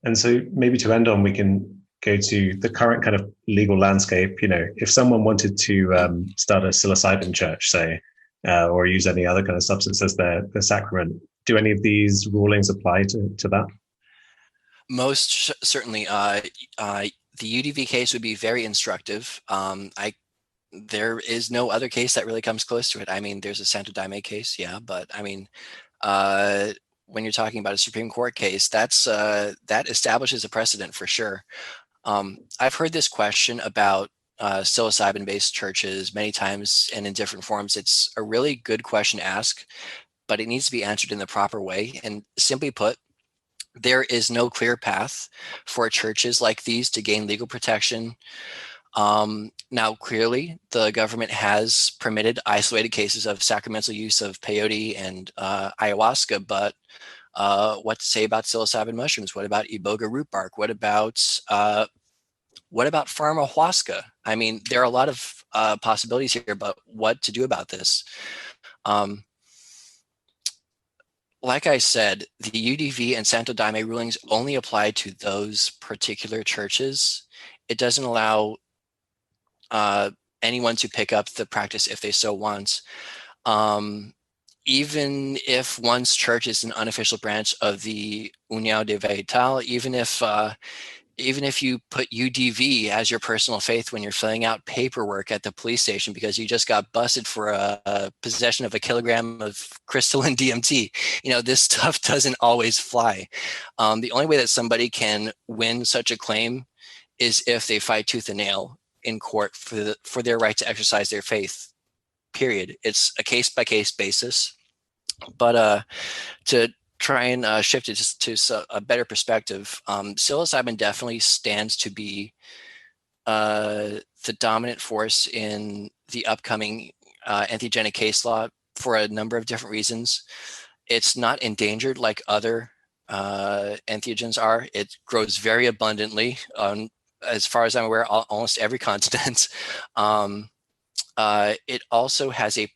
And so maybe to end on, we can go to the current kind of legal landscape. If someone wanted to start a psilocybin church, say, or use any other kind of substance as their sacrament, do any of these rulings apply to that? Most certainly. The UDV case would be very instructive. There is no other case that really comes close to it. I mean, there's a Santo Daime case, yeah, but I mean, uh, when you're talking about a Supreme Court case, that establishes a precedent for sure. I've heard this question about psilocybin-based churches many times and in different forms. It's a really good question to ask, but it needs to be answered in the proper way. And simply put, there is no clear path for churches like these to gain legal protection. Now, clearly, the government has permitted isolated cases of sacramental use of peyote and ayahuasca, but what to say about psilocybin mushrooms? What about iboga root bark? What about pharmahuasca? I mean, there are a lot of possibilities here, but what to do about this? Um, like I said, the UDV and Santo Daime rulings only apply to those particular churches. It doesn't allow uh, anyone to pick up the practice if they so want. Um, Even if one's church is an unofficial branch of the União de Vegetal, even if you put UDV as your personal faith when you're filling out paperwork at the police station because you just got busted for a possession of a kilogram of crystalline DMT, this stuff doesn't always fly. The only way that somebody can win such a claim is if they fight tooth and nail in court for their right to exercise their faith. Period. It's a case by case basis. But to try and shift it to a better perspective, psilocybin definitely stands to be the dominant force in the upcoming entheogenic case law for a number of different reasons. It's not endangered like other entheogens are. It grows very abundantly on, as far as I'm aware, almost every continent. It also has a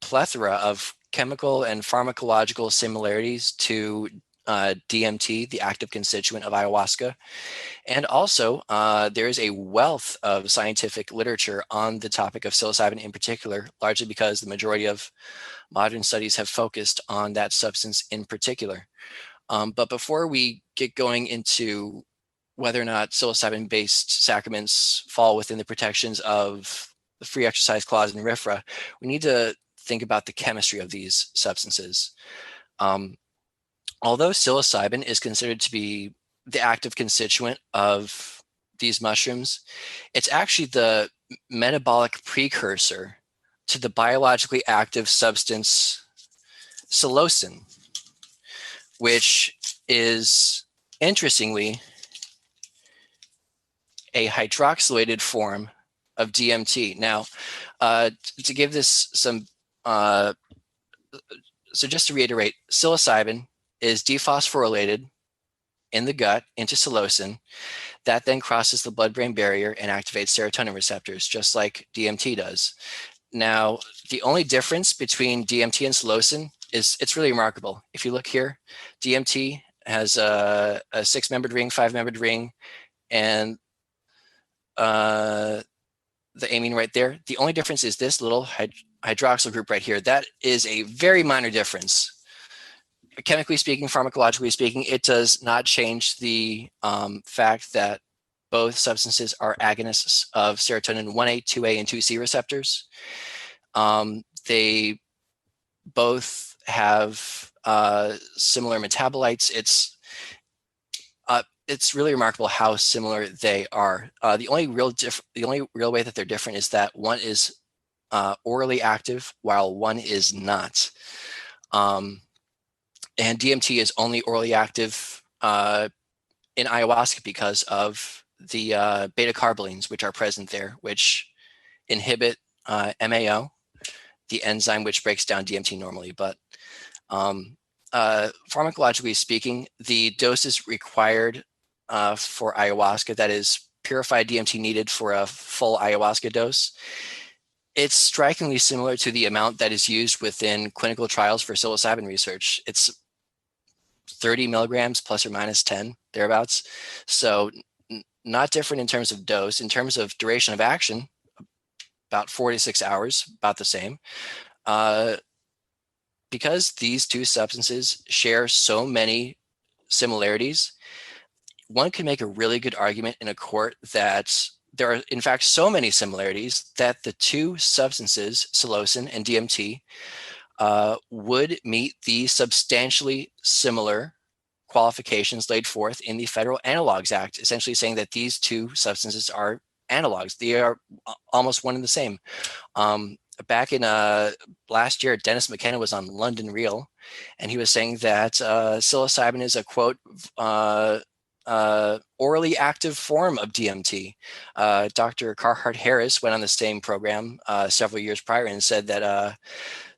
plethora of chemical and pharmacological similarities to DMT, the active constituent of ayahuasca. And also, there is a wealth of scientific literature on the topic of psilocybin in particular, largely because the majority of modern studies have focused on that substance in particular. But before we get going into whether or not psilocybin-based sacraments fall within the protections of the free exercise clause in RFRA, we need to think about the chemistry of these substances. Although psilocybin is considered to be the active constituent of these mushrooms, it's actually the metabolic precursor to the biologically active substance psilocin, which is, interestingly, a hydroxylated form of DMT. Now, to give this some, so just to reiterate, psilocybin is dephosphorylated in the gut into psilocin. That then crosses the blood-brain barrier and activates serotonin receptors, just like DMT does. Now, the only difference between DMT and psilocin is it's really remarkable. If you look here, DMT has a 6-membered ring, 5-membered ring, and the amine right there. The only difference is this little hydroxyl group right here. That is a very minor difference. Chemically speaking, pharmacologically speaking, it does not change the fact that both substances are agonists of serotonin 1A, 2A, and 2C receptors. They both have similar metabolites. It's really remarkable how similar they are. The only real way that they're different is that one is orally active while one is not. And DMT is only orally active in ayahuasca because of the beta carbolines which are present there, which inhibit MAO, the enzyme which breaks down DMT normally. But pharmacologically speaking, the doses required for ayahuasca, that is purified DMT needed for a full ayahuasca dose, it's strikingly similar to the amount that is used within clinical trials for psilocybin research. It's 30 milligrams plus or minus 10, thereabouts. So not different in terms of dose. In terms of duration of action, about 4 to 6 hours, about the same. Because these two substances share so many similarities, one can make a really good argument in a court that there are, in fact, so many similarities that the two substances, psilocin and DMT, would meet the substantially similar qualifications laid forth in the Federal Analogs Act, essentially saying that these two substances are analogs. They are almost one and the same. Back in last year, Dennis McKenna was on London Real, and he was saying that psilocybin is a, quote, orally active form of DMT. Dr. Carhart Harris went on the same program several years prior and said that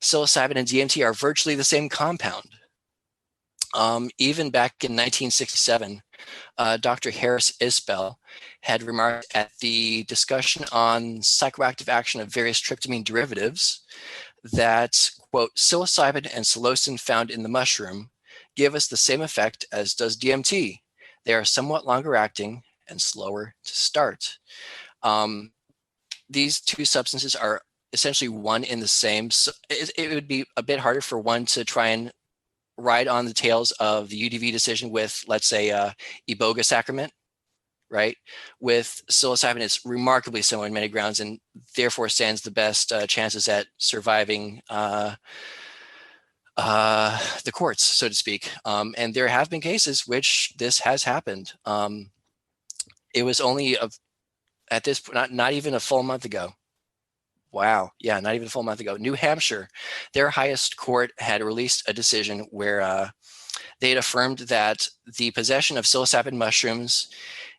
psilocybin and DMT are virtually the same compound. Even back in 1967, Dr. Harris Isbell had remarked at the discussion on psychoactive action of various tryptamine derivatives that, quote, psilocybin and psilocin found in the mushroom give us the same effect as does DMT. They are somewhat longer acting and slower to start. These two substances are essentially one in the same. So it would be a bit harder for one to try and ride on the tails of the UDV decision with, let's say, Iboga sacrament, right? With psilocybin, it's remarkably similar in many grounds and therefore stands the best chances at surviving the courts, so to speak. And there have been cases which this has happened. It was only at this point, not even a full month ago. Wow. Yeah, not even a full month ago. New Hampshire, their highest court had released a decision where they had affirmed that the possession of psilocybin mushrooms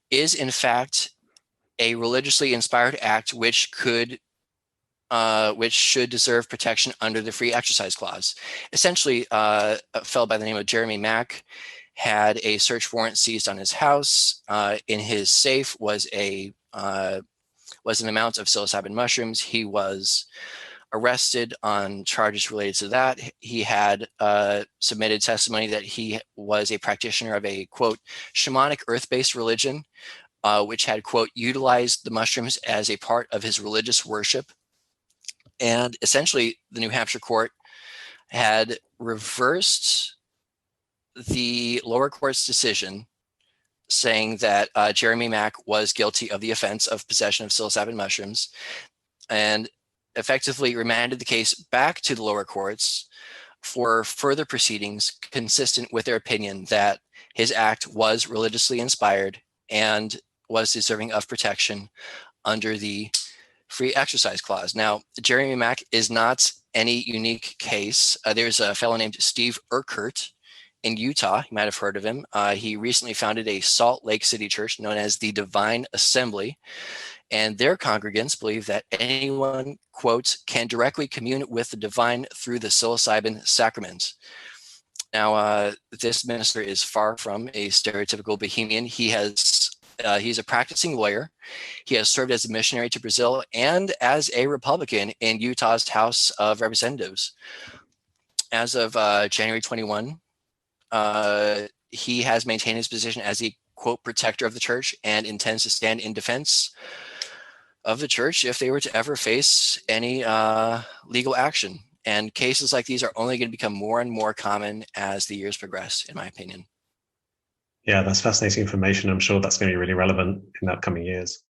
is in fact a religiously inspired act which should deserve protection under the Free Exercise Clause. Essentially, a fellow by the name of Jeremy Mack had a search warrant seized on his house. In his safe was an amount of psilocybin mushrooms. He was arrested on charges related to that. He had submitted testimony that he was a practitioner of a, quote, shamanic earth-based religion, which had, quote, utilized the mushrooms as a part of his religious worship. And essentially, the New Hampshire court had reversed the lower court's decision saying that Jeremy Mack was guilty of the offense of possession of psilocybin mushrooms and effectively remanded the case back to the lower courts for further proceedings consistent with their opinion that his act was religiously inspired and was deserving of protection under the Free Exercise Clause. Now, Jeremy Mack is not any unique case. There's a fellow named Steve Urquhart in Utah. You might have heard of him. He recently founded a Salt Lake City church known as the Divine Assembly. And their congregants believe that anyone, quote, can directly commune with the divine through the psilocybin sacrament. Now, this minister is far from a stereotypical bohemian. He's a practicing lawyer. He has served as a missionary to Brazil and as a Republican in Utah's House of Representatives. As of January 21, he has maintained his position as a, quote, protector of the church and intends to stand in defense of the church if they were to ever face any legal action. And cases like these are only going to become more and more common as the years progress, in my opinion. Yeah, that's fascinating information. I'm sure that's going to be really relevant in the upcoming years.